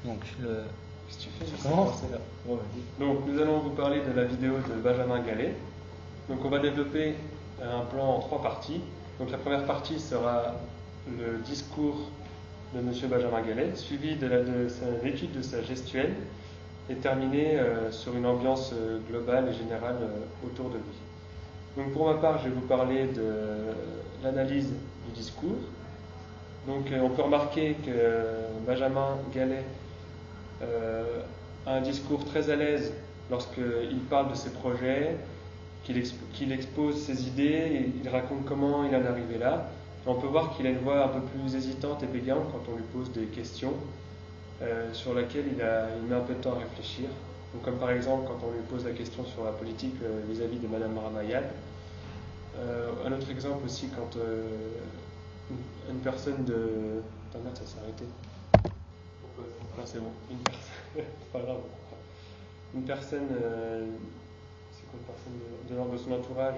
Donc, Qu'est-ce que tu fais? Ça commence là. Bon, vas-y. Donc nous allons vous parler de la vidéo de Benjamin Gallet. Donc on va développer un plan en 3 parties. Donc la première partie sera le discours de M. Benjamin Gallet, suivi de l'étude de sa gestuelle et terminé sur une ambiance globale et générale autour de lui. Donc pour ma part, je vais vous parler de l'analyse du discours. Donc on peut remarquer que Benjamin Gallet a un discours très à l'aise lorsqu'il parle de ses projets, qu'il expose ses idées, et il raconte comment il en est arrivé là. Et on peut voir qu'il a une voix un peu plus hésitante et bégayante quand on lui pose des questions sur lesquelles il met un peu de temps à réfléchir. Donc, comme par exemple quand on lui pose la question sur la politique vis-à-vis de Madame Ramayad. Un autre exemple aussi quand une personne de... Attends, merde, ça s'est arrêté. Non, c'est bon. Une personne... c'est pas grave. Une personne... c'est quoi une personne de l'ordre de son entourage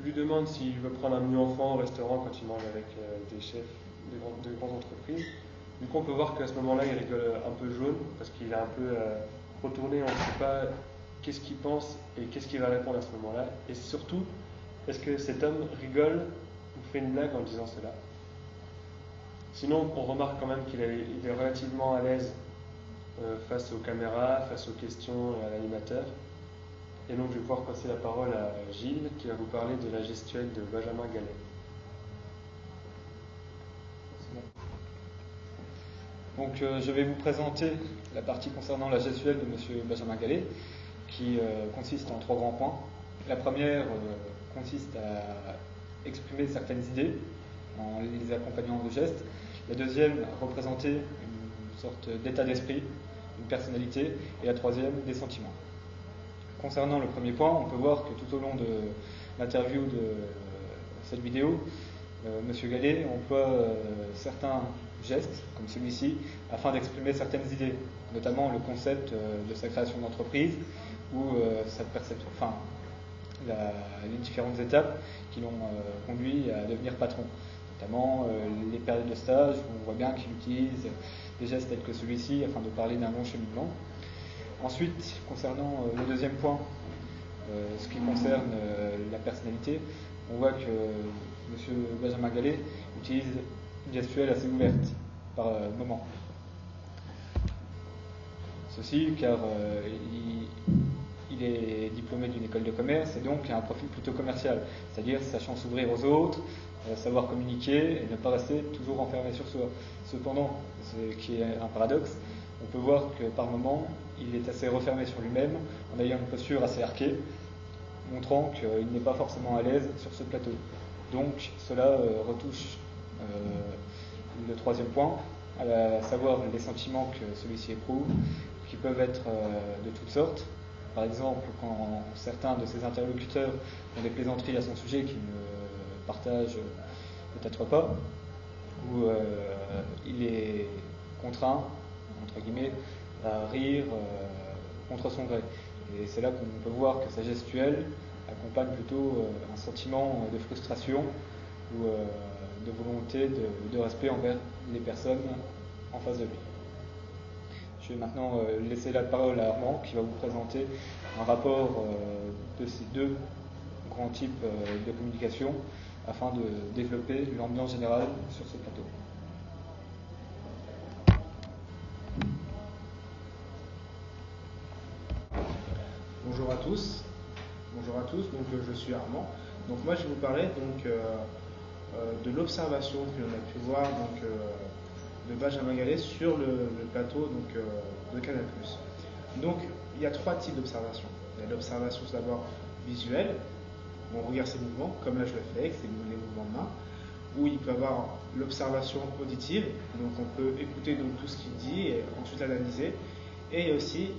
lui demande s'il veut prendre un menu enfant au restaurant quand il mange avec des chefs de grandes entreprises. Du coup, on peut voir qu'à ce moment-là, il rigole un peu jaune parce qu'il est un peu retourné. On ne sait pas qu'est-ce qu'il pense et qu'est-ce qu'il va répondre à ce moment-là. Et surtout, est-ce que cet homme rigole ou fait une blague en disant cela? Sinon, on remarque quand même qu'il est relativement à l'aise face aux caméras, face aux questions et à l'animateur. Et donc, je vais pouvoir passer la parole à Gilles qui va vous parler de la gestuelle de Benjamin Gallet. Donc, je vais vous présenter la partie concernant la gestuelle de M. Benjamin Gallet, qui consiste en 3 grands points. La première consiste à exprimer certaines idées en les accompagnant de gestes. La deuxième, représenter une sorte d'état d'esprit, une personnalité. Et la troisième, des sentiments. Concernant le premier point, on peut voir que tout au long de l'interview de cette vidéo, M. Gallet emploie certains gestes, comme celui-ci, afin d'exprimer certaines idées, notamment le concept de sa création d'entreprise ou sa perception, les différentes étapes qui l'ont conduit à devenir patron, notamment les périodes de stage où on voit bien qu'il utilise des gestes tels que celui-ci afin de parler d'un long cheminement. Ensuite, concernant le deuxième point, ce qui concerne la personnalité, on voit que M. Benjamin Gallet utilise une gestuelle assez ouverte par moment. Ceci car il est diplômé d'une école de commerce et donc a un profil plutôt commercial, c'est-à-dire sachant s'ouvrir aux autres, savoir communiquer et ne pas rester toujours enfermé sur soi. Cependant, ce qui est un paradoxe, on peut voir que par moments, il est assez refermé sur lui-même en ayant une posture assez arquée, montrant qu'il n'est pas forcément à l'aise sur ce plateau. Donc cela retouche le troisième point, à savoir les sentiments que celui-ci éprouve, qui peuvent être de toutes sortes. Par exemple, quand certains de ses interlocuteurs ont des plaisanteries à son sujet qu'il ne partage peut-être pas, ou il est contraint, entre guillemets, à rire contre son gré. Et c'est là qu'on peut voir que sa gestuelle accompagne plutôt un sentiment de frustration ou de volonté de respect envers les personnes en face de lui. Je vais maintenant laisser la parole à Armand qui va vous présenter un rapport de ces 2 grands types de communication afin de développer l'ambiance générale sur ce plateau. Bonjour à tous. Donc je suis Armand. Donc moi je vais vous parler de l'observation que l'on a pu voir de Benjamin Gallet sur le plateau de Canal+. Donc il y a 3 types d'observation. Il y a l'observation d'abord visuelle, où on regarde ses mouvements, comme là je le fais avec les mouvements de main, où il peut y avoir l'observation auditive, donc on peut écouter tout ce qu'il dit et ensuite l'analyser, et il y a aussi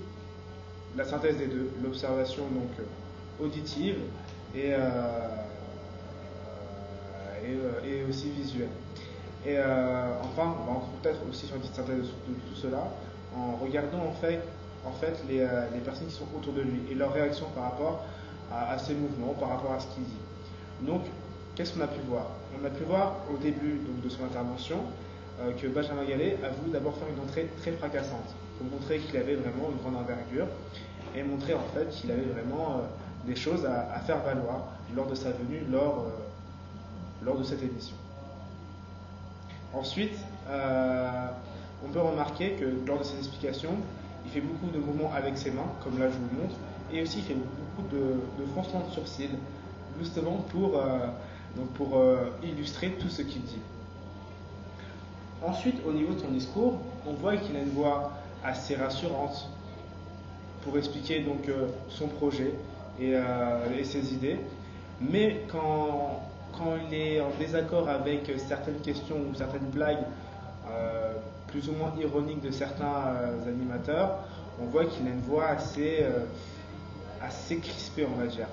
la synthèse des deux, l'observation auditive et aussi visuelle. Et enfin, on va peut-être aussi sur une petite synthèse de tout cela, en regardant en fait les personnes qui sont autour de lui et leur réaction par rapport à ses mouvements, par rapport à ce qu'il dit. Donc, qu'est-ce qu'on a pu voir? On a pu voir au début de son intervention que Benjamin Gallet a voulu d'abord faire une entrée très fracassante, pour montrer qu'il avait vraiment une grande envergure et montrer en fait qu'il avait vraiment des choses à faire valoir lors de sa venue, lors de cette émission. Ensuite, on peut remarquer que lors de ses explications, il fait beaucoup de mouvements avec ses mains, comme là je vous le montre, et aussi il fait beaucoup de froncements de sourcils, justement pour illustrer tout ce qu'il dit. Ensuite, au niveau de son discours, on voit qu'il a une voix assez rassurante pour expliquer donc son projet et ses idées, mais quand il est en désaccord avec certaines questions ou certaines blagues plus ou moins ironiques de certains animateurs, on voit qu'il a une voix assez crispée, on va dire.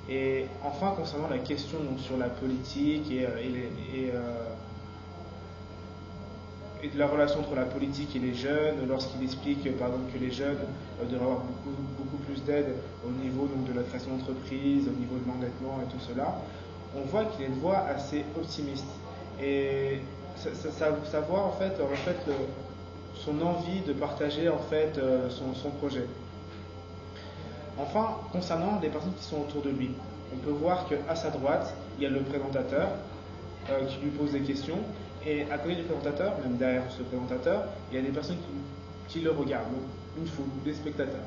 Et enfin, concernant la question donc, sur la politique et de la relation entre la politique et les jeunes, lorsqu'il explique par exemple que les jeunes devraient avoir beaucoup plus d'aide au niveau donc, de la création d'entreprise, au niveau de l'endettement et tout cela, on voit qu'il a une voix assez optimiste. Et sa voix en fait reflète son envie de partager en fait son projet. Enfin, concernant les personnes qui sont autour de lui, on peut voir qu'à sa droite, il y a le présentateur qui lui pose des questions, et à côté du présentateur, même derrière ce présentateur, il y a des personnes qui le regardent, donc une foule, des spectateurs.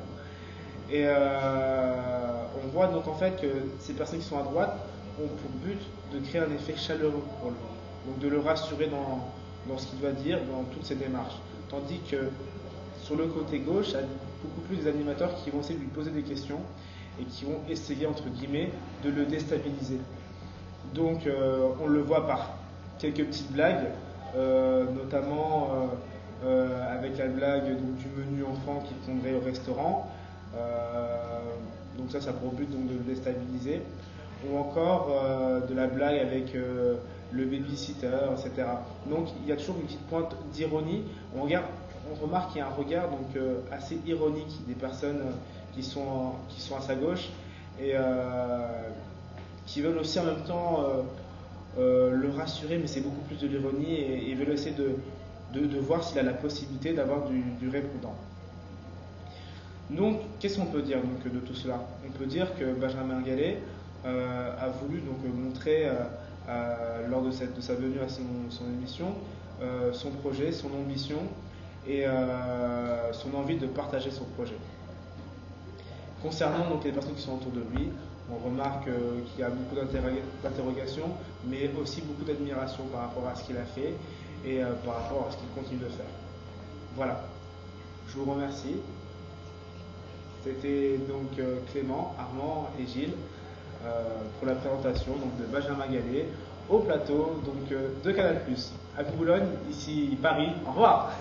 Et on voit donc en fait que ces personnes qui sont à droite ont pour but de créer un effet chaleureux pour lui, donc de le rassurer dans ce qu'il doit dire, dans toutes ses démarches. Tandis que sur le côté gauche, il y a beaucoup plus des animateurs qui vont essayer de lui poser des questions et qui vont essayer, entre guillemets, de le déstabiliser. Donc on le voit par quelques petites blagues, notamment avec la blague donc, du menu enfant qui tomberait au restaurant. Donc ça a pour but donc, de le déstabiliser. Ou encore de la blague avec le babysitter, etc. Donc il y a toujours une petite pointe d'ironie. On remarque qu'il y a un regard donc, assez ironique des personnes qui sont à sa gauche et qui veulent aussi en même temps le rassurer, mais c'est beaucoup plus de l'ironie et veulent essayer de voir s'il a la possibilité d'avoir du répondant. Donc, qu'est-ce qu'on peut dire donc, de tout cela? On peut dire que Benjamin Gallet a voulu donc, montrer lors de sa venue à son émission son projet, son ambition et son envie de partager son projet. Concernant donc, les personnes qui sont autour de lui, on remarque qu'il y a beaucoup d'interrogations, mais aussi beaucoup d'admiration par rapport à ce qu'il a fait et par rapport à ce qu'il continue de faire. Voilà, je vous remercie. C'était donc Clément, Armand et Gilles pour la présentation donc, de Benjamin Gallet au plateau donc, de Canal+. À Boulogne, ici Paris. Au revoir.